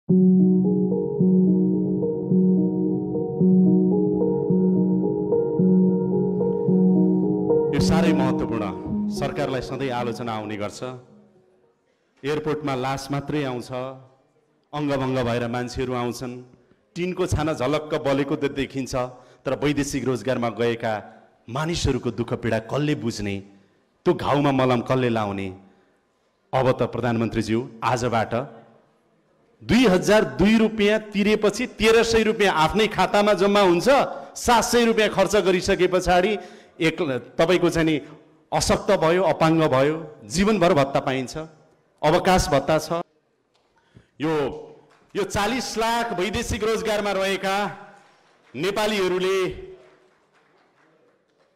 यो साह्रै महत्त्वपूर्ण, सरकारलाई सधैँ आलोचना आउने गर्छ। एयरपोर्टमा लास मात्रै आउँछ, अङ्गभङ्ग भएर मान्छेहरू आउँछन्, टिनको छाना झलक्क बलेको देखिन्छ, तर वैदेशिक रोजगारमा गएका मानिसहरूको दुःख पीडा कसले बुझ्ने, त्यो घाउमा मलम कसले लाउने? अब त प्रधानमन्त्रीज्यू आजबाट 2002 रुपियाँ तिरेपछि 1300 रुपियाँ आफ्नै खातामा जम्मा हुन्छ। 700 रुपियाँ खर्च गरिसके पछाडि तपाईको चाहिँ नि अशक्त भयो, अपाङ्ग भयो, जीवनभर भत्ता पाइन्छ, अवकाश भत्ता छ। यो 40 लाख वैदेशिक रोजगारमा रहेका नेपालीहरूले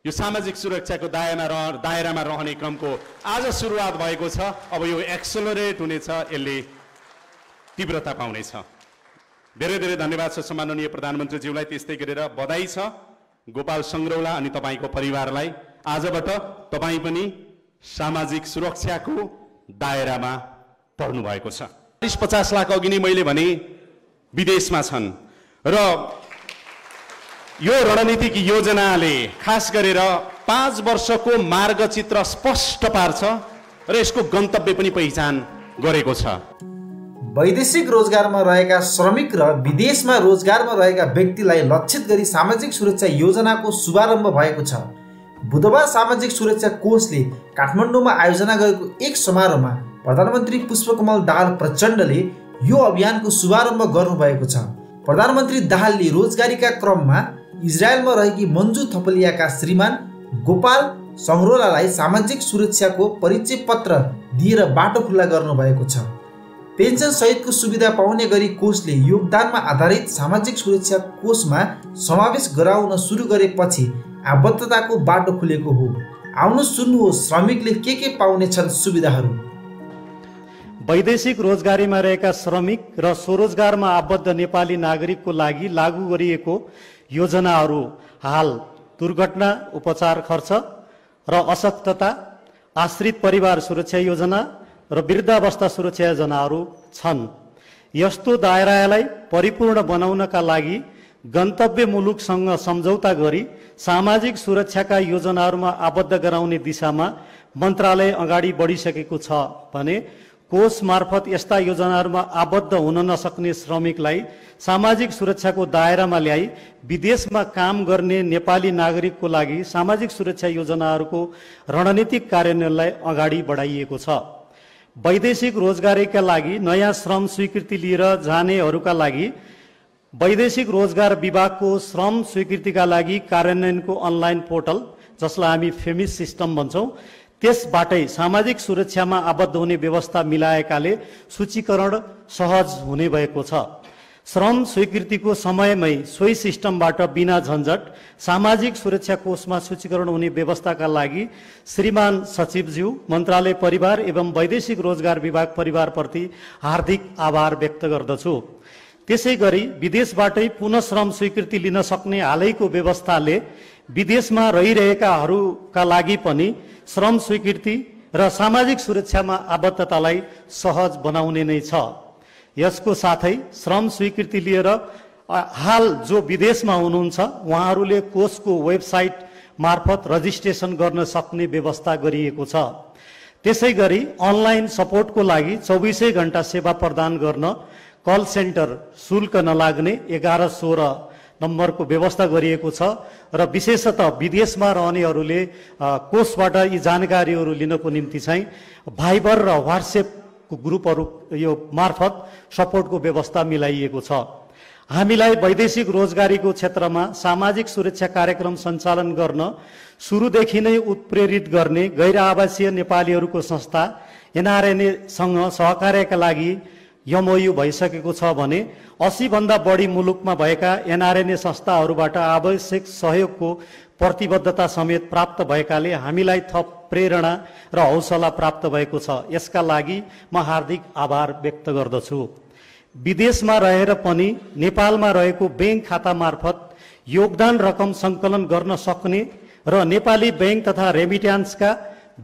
यो सामाजिक सुरक्षाको दायरामा रहने क्रमको आज सुरुवात भएको छ। अब यो एक्सेलरेट हुनेछ, यसले तीव्रता पाउनेछ। धेरै धेरै धन्यवाद छ सम्माननीय प्रधानमन्त्रीज्यूलाई। त्यस्तै गरेर बधाई छ गोपाल सङ्ग्रौला अनि तपाईँको परिवारलाई। आजबाट तपाईँ पनि सामाजिक सुरक्षाको दायरामा पर्नु भएको छ। 40-50 लाख अघि नै मैले भने विदेशमा छन् र यो रणनीतिक योजनाले खास गरेर 5 वर्षको मार्गचित्र स्पष्ट पार्छ र यसको गन्तव्य पनि पहिचान गरेको छ। वैदेशिक रोजगारमा रहेका श्रमिक र विदेशमा रोजगारमा रहेका व्यक्तिलाई लक्षित गरी सामाजिक सुरक्षा योजनाको शुभारम्भ भएको छ। बुधबार सामाजिक सुरक्षा कोषले काठमाडौँमा आयोजना गरेको एक समारोहमा प्रधानमन्त्री पुष्पकमल दाहाल प्रचण्डले यो अभियानको शुभारम्भ गर्नुभएको छ। प्रधानमन्त्री दाहालले रोजगारीका क्रममा इजरायलमा रहेकी मन्जु थपलियाका श्रीमान गोपाल सङ्ग्रौलालाई सामाजिक सुरक्षाको परिचय पत्र दिएर बाटो खुल्ला गर्नुभएको छ। पेन्सन सहितको सुविधा पाउने गरी कोषले योगदानमा आधारित सामाजिक सुरक्षा कोषमा समावेश गराउन सुरु गरेपछि आबद्धताको बाटो खुलेको हो। आउनु सुन्नुहोस् श्रमिकले के पाउनेछन् सुविधाहरू। वैदेशिक रोजगारीमा रहेका श्रमिक र स्वरोजगारमा आबद्ध नेपाली नागरिकको लागि लागू गरिएको योजनाहरू हाल दुर्घटना उपचार खर्च र अशक्तता, आश्रित परिवार सुरक्षा योजना र वृद्धावस्था सुरक्षा योजनाहरू छन्। यस्तो दायरालाई परिपूर्ण बनाउनका लागि गन्तव्य मुलुकसँग सम्झौता गरी सामाजिक सुरक्षाका योजनाहरूमा आबद्ध गराउने दिशामा मन्त्रालय अगाडि बढिसकेको छ भने कोष मार्फत यस्ता योजनाहरूमा आबद्ध हुन नसक्ने श्रमिकलाई सामाजिक सुरक्षाको दायरामा ल्याई विदेशमा काम गर्ने नेपाली नागरिकको लागि सामाजिक सुरक्षा योजनाहरूको रणनीतिक कार्यान्वयनलाई अगाडि बढाइएको छ। वैदेशिक रोजगारीका लागि नयाँ श्रम स्वीकृति लिएर जानेहरूका लागि वैदेशिक रोजगार विभागको श्रम स्वीकृतिका लागि कार्यान्वयनको अनलाइन पोर्टल, जसलाई हामी फेमिस सिस्टम भन्छौँ, त्यसबाटै सामाजिक सुरक्षामा आबद्ध हुने व्यवस्था मिलाएकाले सूचीकरण सहज हुने भएको छ। श्रम स्वीकृतिको समयमै सोही सिस्टमबाट बिना झन्झट सामाजिक सुरक्षा कोषमा सूचीकरण हुने व्यवस्थाका लागि श्रीमान सचिवज्यू, मन्त्रालय परिवार एवं वैदेशिक रोजगार विभाग परिवारप्रति हार्दिक आभार व्यक्त गर्दछु। त्यसै गरी विदेशबाटै पुनः श्रम स्वीकृति लिन सक्ने हालैको व्यवस्थाले विदेशमा रहिरहेकाहरूका लागि पनि श्रम स्वीकृति र सामाजिक सुरक्षामा आबद्धतालाई सहज बनाउने नै छ। यसको साथै श्रम स्वीकृति लिएर हाल जो विदेशमा हुनुहुन्छ उहाँहरूले कोषको वेबसाइट मार्फत रजिस्ट्रेसन गर्न सक्ने व्यवस्था गरिएको छ। त्यसै गरी अनलाइन सपोर्टको लागि 24 घण्टा सेवा प्रदान गर्न कल सेन्टर शुल्क नलाग्ने 1116 नम्बरको व्यवस्था गरिएको छ र विशेषतः विदेशमा रहनेहरूले कोषबाट यी जानकारीहरू लिनको निम्ति चाहिँ भाइबर र व्हाट्सएपको ग्रुपहरू यो मार्फत सपोर्टको व्यवस्था मिलाइएको छ। हामीलाई वैदेशिक रोजगारीको क्षेत्रमा सामाजिक सुरक्षा कार्यक्रम सञ्चालन गर्न सुरुदेखि नै उत्प्रेरित गर्ने गैर आवासीय नेपालीहरूको संस्था एनआरएनएसँग सहकार्यका लागि एमओयू भइसकेको छ भने 80 भन्दा बढी मुलुकमा भएका एनआरएनए संस्थाहरूबाट आवश्यक सहयोगको प्रतिबद्धता समेत प्राप्त भएकाले हामीलाई थप प्रेरणा र हौसला प्राप्त भएको छ। यसका लागि म हार्दिक आभार व्यक्त गर्दछु। विदेशमा रहेर पनि नेपालमा रहेको बैंक खाता मार्फत योगदान रकम सङ्कलन गर्न सक्ने र नेपाली बैंक तथा रेमिट्यान्सका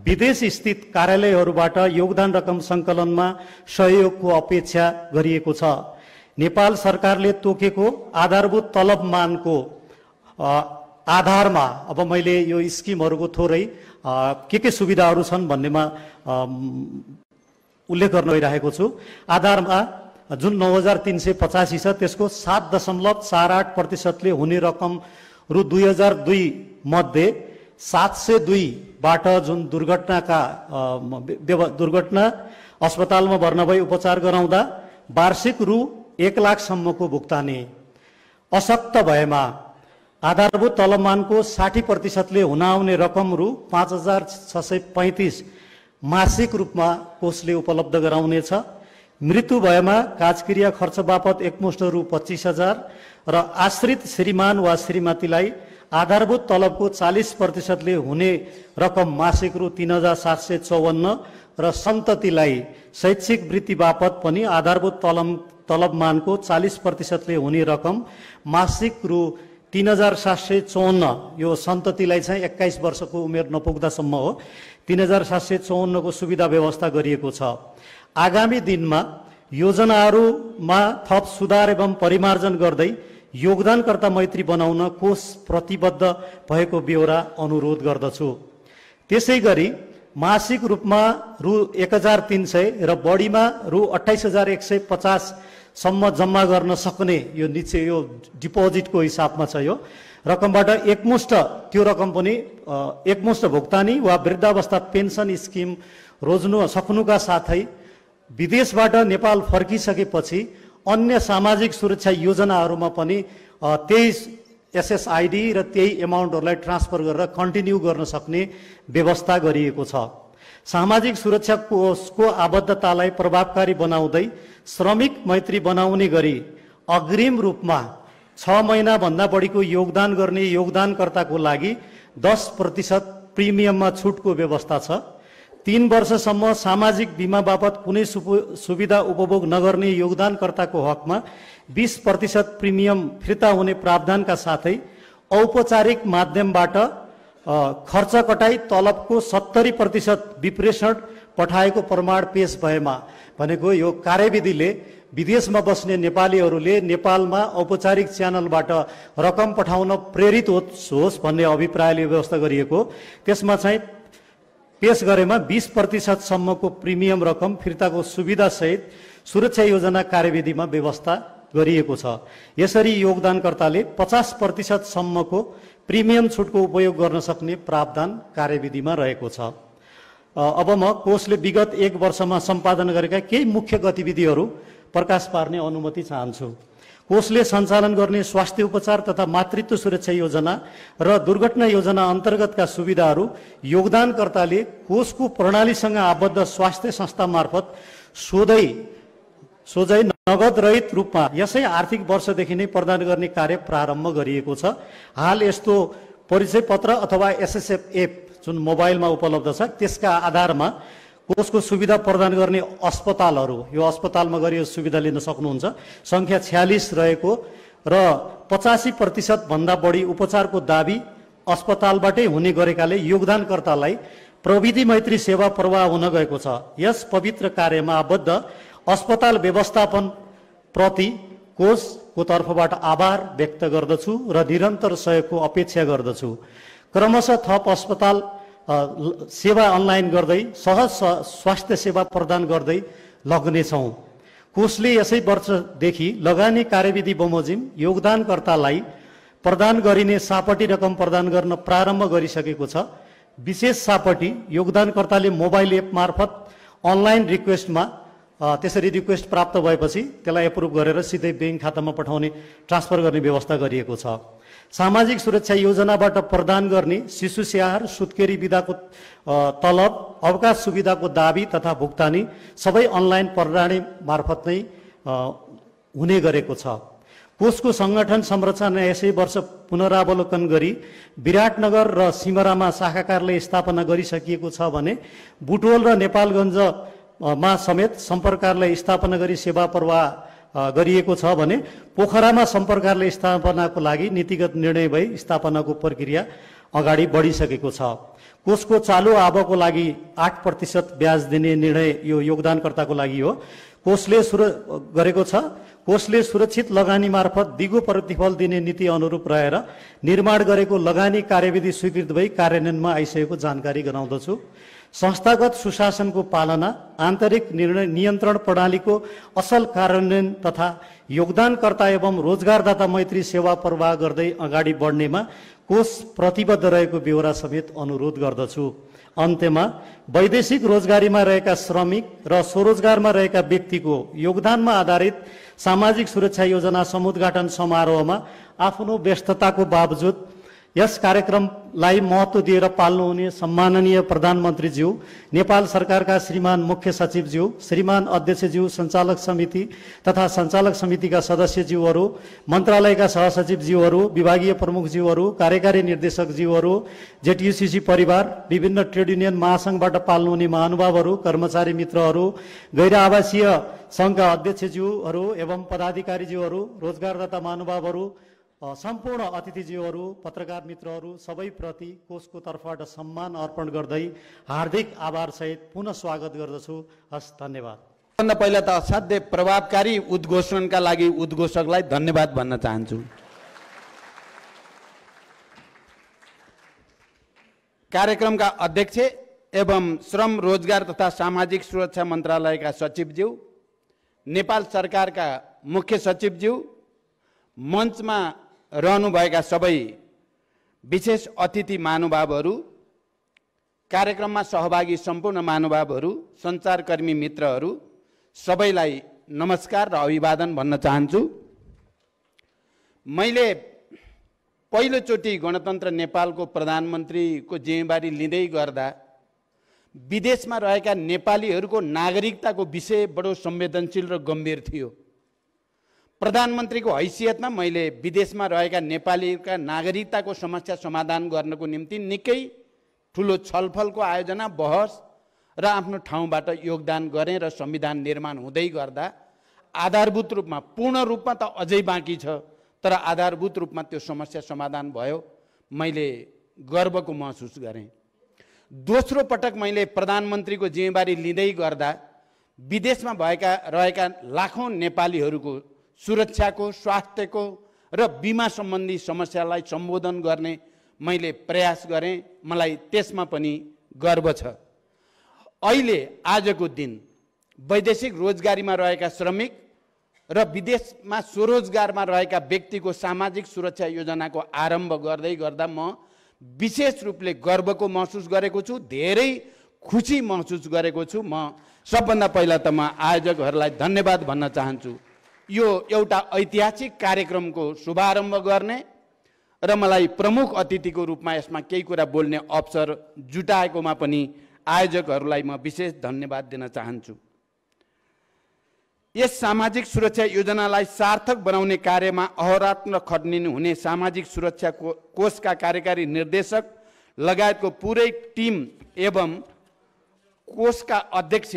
विदेश स्थित कार्यालयहरूबाट योगदान रकम सङ्कलनमा सहयोगको अपेक्षा गरिएको छ। नेपाल सरकारले तोकेको आधारभूत तलबमानको आधारमा अब मैले यो स्किमहरूको थोरै के सुविधाहरू छन् भन्नेमा उल्लेख गर्न गइरहेको छु। आधारमा जुन 9385 छ त्यसको 7.48% हुने रकम रु 2002 मध्ये 702बाट जुन दुर्घटना अस्पतालमा भर्ना भई उपचार गराउँदा वार्षिक रु 1 लाखसम्मको भुक्तानी, अशक्त भएमा आधारभूत तलबमानको 60%ले हुन आउने रकम रु 5635 मासिक रूपमा कोषले उपलब्ध गराउनेछ। मृत्यु भएमा काजक्रिया खर्च बापत एकमुष्ट रु 25,000 र आश्रित श्रीमान वा श्रीमतीलाई आधारभूत तलबको 40%ले हुने रकम मासिक रु 3,754 र सन्ततिलाई शैक्षिक वृत्ति बापत पनि आधारभूत तलबमानको 40%ले हुने रकम मासिक रु 3,754, यो सन्ततिलाई चाहिँ 21 वर्षको उमेर नपुग्दासम्म हो, 3,754 को सुविधा व्यवस्था गरिएको छ। आगामी दिनमा योजनाहरूमा थप सुधार एवं परिमार्जन गर्दै योगदानकर्ता मैत्री बनाउन कोष प्रतिबद्ध भएको ब्यौरा अनुरोध गर्दछु। त्यसै गरी मासिक रूपमा रु 1,300 र बढीमा रु 28,150 सम्म जम्मा गर्न सक्ने यो निश्चय यो डिपोजिटको हिसाबमा छ। यो रकमबाट एकमुष्ट त्यो रकम पनि एकमुष्ट भुक्तानी वा वृद्धावस्था पेन्सन स्किम रोज्नु सक्नुका साथै विदेशबाट नेपाल फर्किसकेपछि अन्य सामाजिक सुरक्षा योजनाहरूमा पनि त्यही एसएसआइडी र त्यही एमाउन्टहरूलाई ट्रान्सफर गरेर कन्टिन्यू गर्न सक्ने व्यवस्था गरिएको छ। सामाजिक सुरक्षा कोषको आबद्धतालाई प्रभावकारी बनाउँदै श्रमिक मैत्री बनाउने गरी अग्रिम रूपमा 6 महिनाभन्दा बढीको योगदान गर्ने योगदानकर्ताको लागि 10% प्रिमियममा छुटको व्यवस्था छ। 3 वर्षसम्म सामाजिक बिमा बापत कुनै सुविधा उपभोग नगर्ने योगदानकर्ताको हकमा 20% प्रिमियम फिर्ता हुने प्रावधानका साथै औपचारिक माध्यमबाट खर्च कटाई तलबको 70% विप्रेषण पठाएको प्रमाण पेश भएमा, भनेको यो कार्यविधिले विदेशमा बस्ने नेपालीहरूले नेपालमा औपचारिक च्यानलबाट रकम पठाउन प्रेरित होस् भन्ने अभिप्रायले व्यवस्था गरिएको, त्यसमा चाहिँ पेश गरेमा 20% सम्मको प्रिमियम रकम फिर्ताको सुविधासहित सुरक्षा योजना कार्यविधिमा व्यवस्था गरिएको छ। यसरी योगदानकर्ताले 50% सम्मको प्रिमियम छुटको उपयोग गर्न सक्ने प्रावधान कार्यविधिमा रहेको छ। अब म कोषले विगत 1 वर्षमा सम्पादन गरेका केही मुख्य गतिविधिहरू प्रकाश पार्ने अनुमति चाहन्छु। कोषले सञ्चालन गर्ने स्वास्थ्य उपचार तथा मातृत्व सुरक्षा योजना र दुर्घटना योजना अन्तर्गतका सुविधाहरू योगदानकर्ताले कोषको प्रणालीसँग आबद्ध स्वास्थ्य संस्था मार्फत सोझै नगद रहित रूपमा यसै आर्थिक वर्षदेखि नै प्रदान गर्ने कार्य प्रारम्भ गरिएको छ। हाल यस्तो परिचय पत्र अथवा एसएसएफ एप जुन मोबाइलमा उपलब्ध छ त्यसका आधारमा कोषको सुविधा प्रदान गर्ने अस्पतालहरू, यो अस्पतालमा गरी यो सुविधा लिन सक्नुहुन्छ, सङ्ख्या 46 रहेको र 85% भन्दा बढी उपचारको दाबी अस्पतालबाटै हुने गरेकाले योगदानकर्तालाई प्रविधि मैत्री सेवा प्रवाह हुन गएको छ। यस पवित्र कार्यमा आबद्ध अस्पताल व्यवस्थापन प्रति कोषको तर्फबाट आभार व्यक्त गर्दछु र निरन्तर सहयोगको अपेक्षा गर्दछु। क्रमशः थप अस्पताल सेवा अनलाइन गर्दै सहज स्वास्थ्य सेवा प्रदान गर्दै लग्नेछौँ। कोषले यसै वर्षदेखि लगानी कार्यविधि बमोजिम योगदानकर्तालाई प्रदान गरिने सापटी रकम प्रदान गर्न प्रारम्भ गरिसकेको छ। विशेष सापटी योगदानकर्ताले मोबाइल एप मार्फत अनलाइन रिक्वेस्टमा त्यसरी रिक्वेस्ट प्राप्त भएपछि त्यसलाई एप्रुभ गरेर सिधै ब्याङ्क खातामा पठाउने ट्रान्सफर गर्ने व्यवस्था गरिएको छ। सामाजिक सुरक्षा योजनाबाट प्रदान गर्ने शिशु स्याहार, सुत्केरी विधाको तलब, अवकाश सुविधाको दाबी तथा भुक्तानी सबै अनलाइन प्रणाली मार्फत नै हुने गरेको छ। कोषको सङ्गठन संरचना यसै वर्ष पुनरावलोकन गरी विराटनगर र सिमरामा शाखा कार्यालय स्थापना गरिसकिएको छ भने बुटवल र नेपालगञ्जमा समेत सम्पर्क कार्यालय स्थापना गरी सेवा प्रवाह गरिएको छ भने पोखरामा सम्पर्क कार्यालय स्थापनाको लागि नीतिगत निर्णय भई स्थापनाको प्रक्रिया अगाडि बढिसकेको छ। कोषको चालु आवकको लागि 8% ब्याज दिने निर्णय यो योगदानकर्ताको लागि हो। कोषले गरेको छ कोषले सुरक्षित लगानी मार्फत दिगो प्रतिफल दिने नीति अनुरूप रहेर निर्माण गरेको लगानी कार्यविधि स्वीकृत भई कार्यान्वयनमा आइसकेको जानकारी गराउँदछु। संस्थागत सुशासनको पालना, आन्तरिक निर्णय नियन्त्रण प्रणालीको असल कार्यान्वयन तथा योगदानकर्ता एवं रोजगारदाता मैत्री सेवा प्रवाह गर्दै अगाडि बढ्नेमा कोष प्रतिबद्ध रहेको बेहोरा समेत अनुरोध गर्दछु। अन्त्यमा वैदेशिक रोजगारीमा रहेका श्रमिक र स्वरोजगारमा रहेका व्यक्तिको योगदानमा आधारित सामाजिक सुरक्षा योजना समुद्घाटन समारोहमा आफ्नो व्यस्तताको बावजुद यस कार्यक्रमलाई महत्त्व दिएर पाल्नुहुने सम्माननीय प्रधानमन्त्रीज्यू, नेपाल सरकारका श्रीमान मुख्य सचिवज्यू, श्रीमान अध्यक्षज्यू, सञ्चालक समिति तथा सञ्चालक समितिका सदस्यज्यूहरू, मन्त्रालयका सहसचिवज्यूहरू, विभागीय प्रमुखज्यूहरू, कार्यकारी निर्देशकज्यूहरू, जेटियुसिसी परिवार, विभिन्न ट्रेड युनियन महासङ्घबाट पाल्नुहुने महानुभावहरू, कर्मचारी मित्रहरू, गैर आवासीय सङ्घका अध्यक्षज्यूहरू एवं पदाधिकारीज्यूहरू, रोजगारदाता महानुभावहरू, सम्पूर्ण अतिथिज्यूहरू, पत्रकार मित्रहरू सबैप्रति कोषको तर्फबाट सम्मान अर्पण गर्दै हार्दिक आभारसहित पुनः स्वागत गर्दछु। हस्, धन्यवाद। भन्दा पहिला त असाध्य प्रभावकारी उद्घोषणका लागि उद्घोषकलाई धन्यवाद भन्न चाहन्छु। कार्यक्रमका अध्यक्ष एवं श्रम, रोजगार तथा सामाजिक सुरक्षा मन्त्रालयका सचिवज्यू, नेपाल सरकारका मुख्य सचिवज्यू, मञ्चमा रहनुभएका सबै विशेष अतिथि महानुभावहरू, कार्यक्रममा सहभागी सम्पूर्ण महानुभावहरू, सञ्चारकर्मी मित्रहरू सबैलाई नमस्कार र अभिवादन भन्न चाहन्छु। मैले पहिलोचोटि गणतन्त्र नेपालको प्रधानमन्त्रीको जिम्मेवारी लिँदै गर्दा विदेशमा रहेका नेपालीहरूको नागरिकताको विषय बडो संवेदनशील र गम्भीर थियो। प्रधानमन्त्रीको हैसियतमा मैले विदेशमा रहेका नेपालीका नागरिकताको समस्या समाधान गर्नको निम्ति निकै ठुलो छलफलको आयोजना, बहस र आफ्नो ठाउँबाट योगदान गरेँ र संविधान निर्माण हुँदै गर्दा आधारभूत रूपमा, पूर्ण रूपमा त अझै बाँकी छ, तर आधारभूत रूपमा त्यो समस्या समाधान भयो। मैले गर्वको महसुस गरेँ। दोस्रो पटक मैले प्रधानमन्त्रीको जिम्मेवारी लिँदै गर्दा विदेशमा रहेका लाखौँ नेपालीहरूको सुरक्षाको, स्वास्थ्यको र बिमा सम्बन्धी समस्यालाई सम्बोधन गर्ने मैले प्रयास गरेँ। मलाई त्यसमा पनि गर्व छ। अहिले आजको दिन वैदेशिक रोजगारीमा रहेका श्रमिक र विदेशमा स्वरोजगारमा रहेका व्यक्तिको सामाजिक सुरक्षा योजनाको आरम्भ गर्दै गर्दा म विशेष रूपले गर्वको महसुस गरेको छु, धेरै खुसी महसुस गरेको छु। म सबभन्दा पहिला त म आयोजकहरूलाई धन्यवाद भन्न चाहन्छु। यो एउटा ऐतिहासिक कार्यक्रमको शुभारम्भ गर्ने र मलाई प्रमुख अतिथिको रूपमा यसमा केही कुरा बोल्ने अवसर जुटाएकोमा पनि आयोजकहरूलाई म विशेष धन्यवाद दिन चाहन्छु। यस सामाजिक सुरक्षा योजनालाई सार्थक बनाउने कार्यमा अहोरात्र खटिनु हुने सामाजिक सुरक्षा कोषका कार्यकारी निर्देशक लगायतको पुरै टिम एवं कोषका अध्यक्ष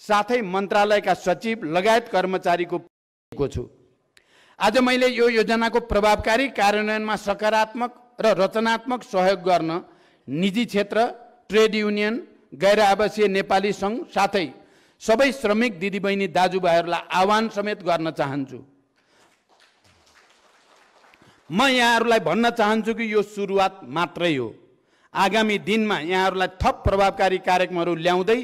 साथै मन्त्रालयका सचिव लगायत कर्मचारीको छु। आज मैले यो योजनाको प्रभावकारी कार्यान्वयनमा सकारात्मक र रचनात्मक सहयोग गर्न निजी क्षेत्र, ट्रेड युनियन, गैर आवासीय नेपाली सङ्घ साथै सबै श्रमिक दिदीबहिनी दाजुभाइहरूलाई आह्वान समेत गर्न चाहन्छु। म यहाँहरूलाई भन्न चाहन्छु कि यो सुरुवात मात्रै हो। आगामी दिनमा यहाँहरूलाई थप प्रभावकारी कार्यक्रमहरू ल्याउँदै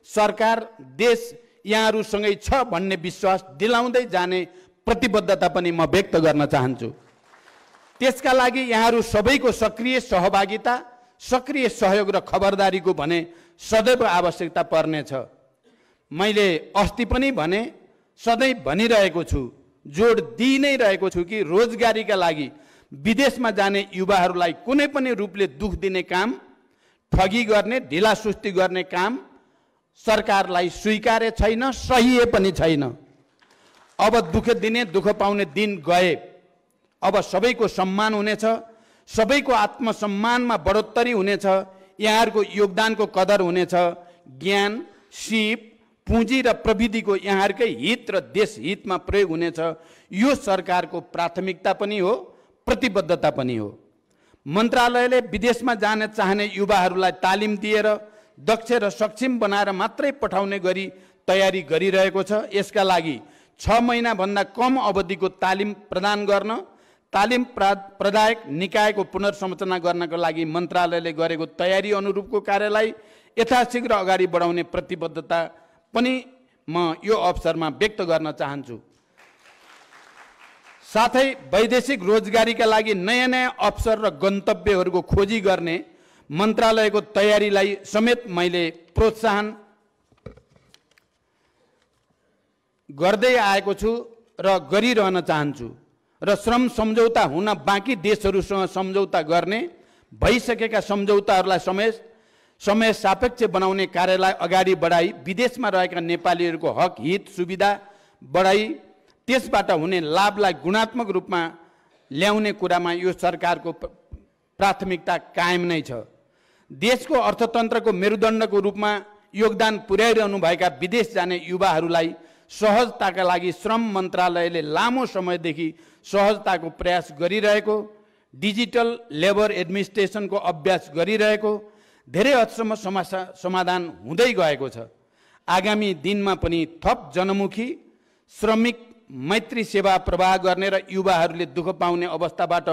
सरकार, देश यहाँहरूसँगै छ भन्ने विश्वास दिलाउँदै जाने प्रतिबद्धता पनि म व्यक्त गर्न चाहन्छु। त्यसका लागि यहाँहरू सबैको सक्रिय सहभागिता, सक्रिय सहयोग र खबरदारीको भने सदैव आवश्यकता पर्नेछ। मैले अस्ति पनि भने, सधैँ भनिरहेको छु, जोड दिइ नै रहेको छु कि रोजगारीका लागि विदेशमा जाने युवाहरूलाई कुनै पनि रूपले दुख दिने काम, ठगी गर्ने, ढिलासुस्ती गर्ने काम सरकारलाई स्वीकार्य छैन, सही पनि छैन। अब दुःख दिने, दुःख पाउने दिन गए। अब सबैको सम्मान हुनेछ, सबैको आत्मसम्मानमा बढोत्तरी हुनेछ, यहाँहरूको योगदानको कदर हुनेछ। ज्ञान, सिप, पुँजी र प्रविधिको यहाँहरूकै हित र देश हितमा प्रयोग हुनेछ। यो सरकारको प्राथमिकता पनि हो, प्रतिबद्धता पनि हो। मन्त्रालयले विदेशमा जान चाहने युवाहरूलाई तालिम दिएर दक्ष र सक्षम बनाएर मात्रै पठाउने गरी तयारी गरिरहेको छ। यसका लागि 6 महिनाभन्दा कम अवधिको तालिम प्रदान गर्न, तालिम प्रदायक निकायको पुनर्संरचना गर्नको लागि मन्त्रालयले गरेको तयारी अनुरूपको कार्यलाई यथाशीघ्र अगाडि बढाउने प्रतिबद्धता पनि म यो अवसरमा व्यक्त गर्न चाहन्छु। साथै वैदेशिक रोजगारीका लागि नयाँ नयाँ अवसर र गन्तव्यहरूको खोजी गर्ने मन्त्रालयको तयारीलाई समेत मैले प्रोत्साहन गर्दै आएको छु र गरिरहन चाहन्छु र श्रम सम्झौता हुन बाँकी देशहरूसँग सम्झौता गर्ने, भइसकेका सम्झौताहरूलाई समय सापेक्ष बनाउने कार्यलाई अगाडि बढाई विदेशमा रहेका नेपालीहरूको हक हित सुविधा बढाई त्यसबाट हुने लाभलाई गुणात्मक रूपमा ल्याउने कुरामा यो सरकारको प्राथमिकता कायम नै छ। देशको अर्थतन्त्रको मेरुदण्डको रूपमा योगदान पुर्याइरहनु भएका विदेश जाने युवाहरूलाई सहजताका लागि श्रम मन्त्रालयले लामो समयदेखि सहजताको प्रयास गरिरहेको, डिजिटल लेबर एडमिनिस्ट्रेसनको अभ्यास गरिरहेको, धेरै हदसम्म समस्या समाधान हुँदै गएको छ। आगामी दिनमा पनि थप जनमुखी श्रमिक मैत्री सेवा प्रवाह गर्ने र युवाहरूले दुःख पाउने अवस्थाबाट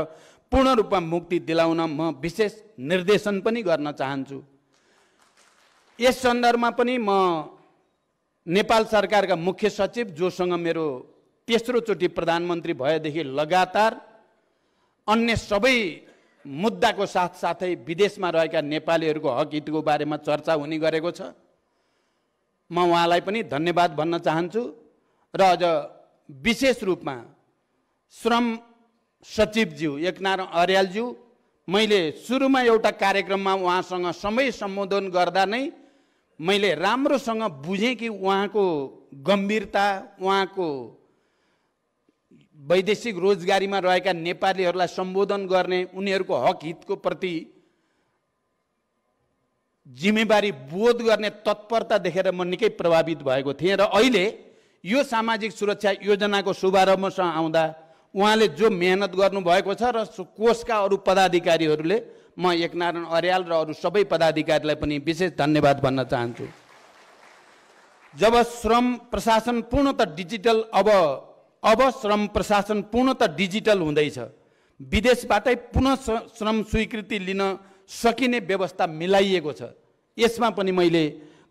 पूर्ण रूपमा मुक्ति दिलाउन म विशेष निर्देशन पनि गर्न चाहन्छु। यस सन्दर्भमा पनि म नेपाल सरकारका मुख्य सचिव, जोसँग मेरो तेस्रो चोटि प्रधानमन्त्री भएदेखि लगातार अन्य सबै मुद्दाको साथसाथै विदेशमा रहेका नेपालीहरूको हक हितको बारेमा चर्चा हुने गरेको छ, म उहाँलाई पनि धन्यवाद भन्न चाहन्छु। र अझ विशेष रूपमा श्रम सचिवज्यू एकनारायण अर्यालज्यू, मैले सुरुमा एउटा कार्यक्रममा उहाँसँग समय सम्बोधन गर्दा नै मैले राम्रोसँग बुझेँ कि उहाँको गम्भीरता, उहाँको वैदेशिक रोजगारीमा रहेका नेपालीहरूलाई सम्बोधन गर्ने, उनीहरूको हक हितको प्रति जिम्मेवारी बोध गर्ने तत्परता देखेर म निकै प्रभावित भएको थिएँ। र अहिले यो सामाजिक सुरक्षा योजनाको शुभारम्भसँग आउँदा उहाँले जो मेहनत गर्नुभएको छ र कोषका अरू पदाधिकारीहरूले, म एकनारायण अर्याल र अरू सबै पदाधिकारीलाई पनि विशेष धन्यवाद भन्न चाहन्छु। जब श्रम प्रशासन पूर्णतः डिजिटल अब श्रम प्रशासन पूर्णतः डिजिटल हुँदैछ, विदेशबाटै पुनः श्रम स्वीकृति लिन सकिने व्यवस्था मिलाइएको छ। यसमा पनि मैले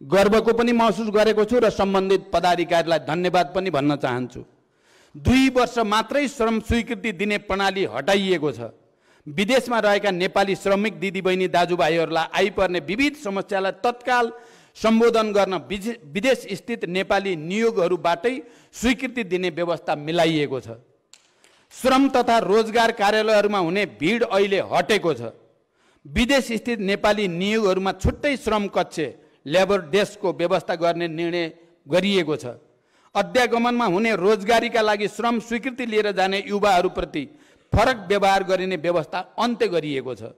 गर्वको पनि महसुस गरेको छु र सम्बन्धित पदाधिकारीलाई धन्यवाद पनि भन्न चाहन्छु। 2 वर्ष मात्रै श्रम स्वीकृति दिने प्रणाली हटाइएको छ। विदेशमा रहेका नेपाली श्रमिक दिदीबहिनी दाजुभाइहरूलाई आइपर्ने विविध समस्यालाई तत्काल सम्बोधन गर्न विदेश स्थित नेपाली नियोगहरूबाटै स्वीकृति दिने व्यवस्था मिलाइएको छ। श्रम तथा रोजगार कार्यालयहरूमा हुने भिड अहिले हटेको छ। विदेश स्थित नेपाली नियोगहरूमा छुट्टै श्रम कक्ष लेबर डेस्कको व्यवस्था गर्ने निर्णय गरिएको छ। अध्यागमनमा हुने रोजगारीका लागि श्रम स्वीकृति लिएर जाने युवाहरूप्रति फरक व्यवहार गरिने व्यवस्था अन्त्य गरिएको छ।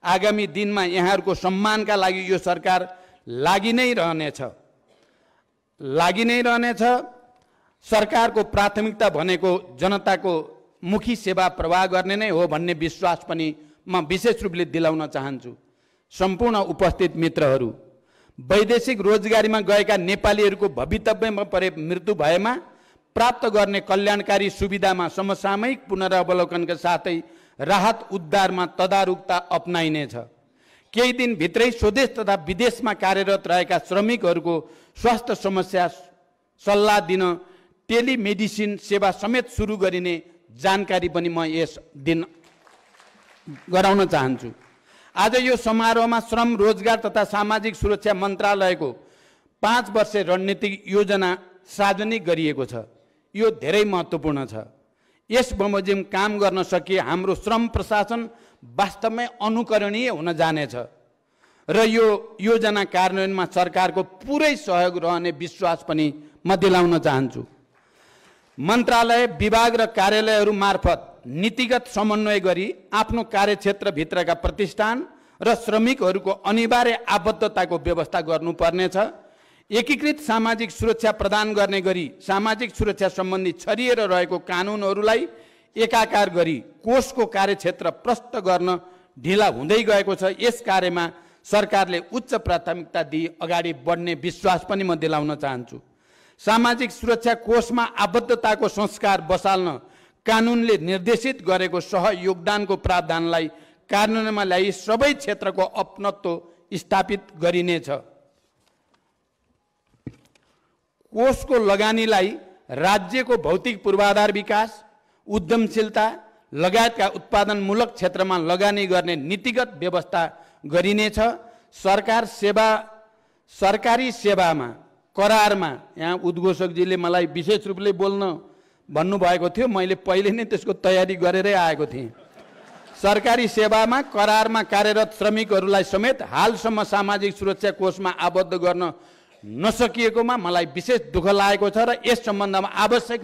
आगामी दिनमा यहाँहरूको सम्मानका लागि यो सरकार लागि नै रहनेछ। सरकारको प्राथमिकता भनेको जनताको मुखी सेवा प्रवाह गर्ने नै हो भन्ने विश्वास पनि म विशेष रूपले दिलाउन चाहन्छु। सम्पूर्ण उपस्थित मित्रहरू, वैदेशिक रोजगारीमा गएका नेपालीहरूको भवितव्यमा परे मृत्यु भएमा प्राप्त गर्ने कल्याणकारी सुविधामा समसामयिक पुनरावलोकनका साथै राहत उद्धारमा तदारुकता अपनाइनेछ। केही दिनभित्रै स्वदेश तथा विदेशमा कार्यरत रहेका श्रमिकहरूको स्वास्थ्य समस्या सल्लाह दिन टेलिमेडिसिन सेवा समेत सुरु गरिने जानकारी पनि म यस दिन गराउन चाहन्छु। आज यो समारोहमा श्रम रोजगार तथा सामाजिक सुरक्षा मन्त्रालयको 5 वर्षे रणनीतिक योजना सार्वजनिक गरिएको छ। यो धेरै महत्त्वपूर्ण छ। यस बमोजिम काम गर्न सकिए हाम्रो श्रम प्रशासन वास्तवमै अनुकरणीय हुन जानेछ र यो योजना कार्यान्वयनमा सरकारको पुरै सहयोग रहने विश्वास पनि म दिलाउन चाहन्छु। मन्त्रालय, विभाग र कार्यालयहरू मार्फत नीतिगत समन्वय गरी आफ्नो कार्यक्षेत्रभित्रका प्रतिष्ठान र श्रमिकहरूको अनिवार्य आबद्धताको व्यवस्था गर्नुपर्नेछ। एकीकृत सामाजिक सुरक्षा प्रदान गर्ने गरी सामाजिक सुरक्षा सम्बन्धी छरिएर रहेको कानुनहरूलाई एकाकार गरी कोषको कार्यक्षेत्र प्रस्त गर्न ढिला हुँदै गएको छ। यस कार्यमा सरकारले उच्च प्राथमिकता दिई अगाडि बढ्ने विश्वास पनि म दिलाउन चाहन्छु। सामाजिक सुरक्षा कोषमा आबद्धताको संस्कार बसाल्न कानुनले निर्देशित गरेको सहयोगदानको प्रावधानलाई कार्यान्वयनमा ल्याई सबै क्षेत्रको अपनत्व स्थापित गरिनेछ। कोषको लगानीलाई राज्यको भौतिक पूर्वाधार विकास, उद्यमशीलता लगायतका उत्पादनमूलक क्षेत्रमा लगानी गर्ने नीतिगत व्यवस्था गरिनेछ। सरकारी सेवामा करारमा, यहाँ उद्घोषकजीले मलाई विशेष रूपले बोल्न भन्नुभएको थियो, मैले पहिले नै त्यसको तयारी गरेरै आएको थिएँ। सरकारी सेवामा करारमा कार्यरत श्रमिकहरूलाई समेत हालसम्म सामाजिक सुरक्षा कोषमा आबद्ध गर्न नसकिएकोमा मलाई विशेष दुःख लागेको छ र यस सम्बन्धमा आवश्यक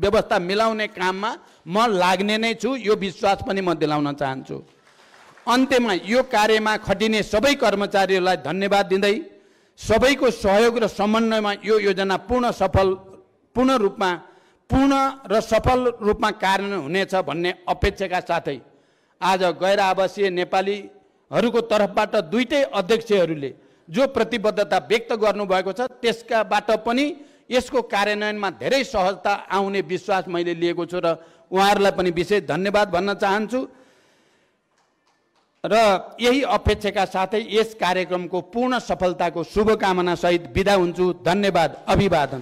व्यवस्था मिलाउने काममा म लाग्ने नै छु, यो विश्वास पनि म दिलाउन चाहन्छु। अन्त्यमा यो कार्यमा खटिने सबै कर्मचारीहरूलाई धन्यवाद दिँदै सबैको सहयोग र समन्वयमा यो योजना पूर्ण र सफल रूपमा कार्यान्वयन हुनेछ भन्ने अपेक्षाका साथै आज गैर आवासीय नेपालीहरूको तर्फबाट दुईटै अध्यक्षहरूले जो प्रतिबद्धता व्यक्त गर्नुभएको छ त्यसकाबाट पनि यसको कार्यान्वयनमा धेरै सहजता आउने विश्वास मैले लिएको छु र उहाँहरूलाई पनि विशेष धन्यवाद भन्न चाहन्छु र यही अपेक्षाका साथै यस कार्यक्रमको पूर्ण सफलताको शुभकामना सहित बिदा हुन्छु। धन्यवाद, अभिवादन।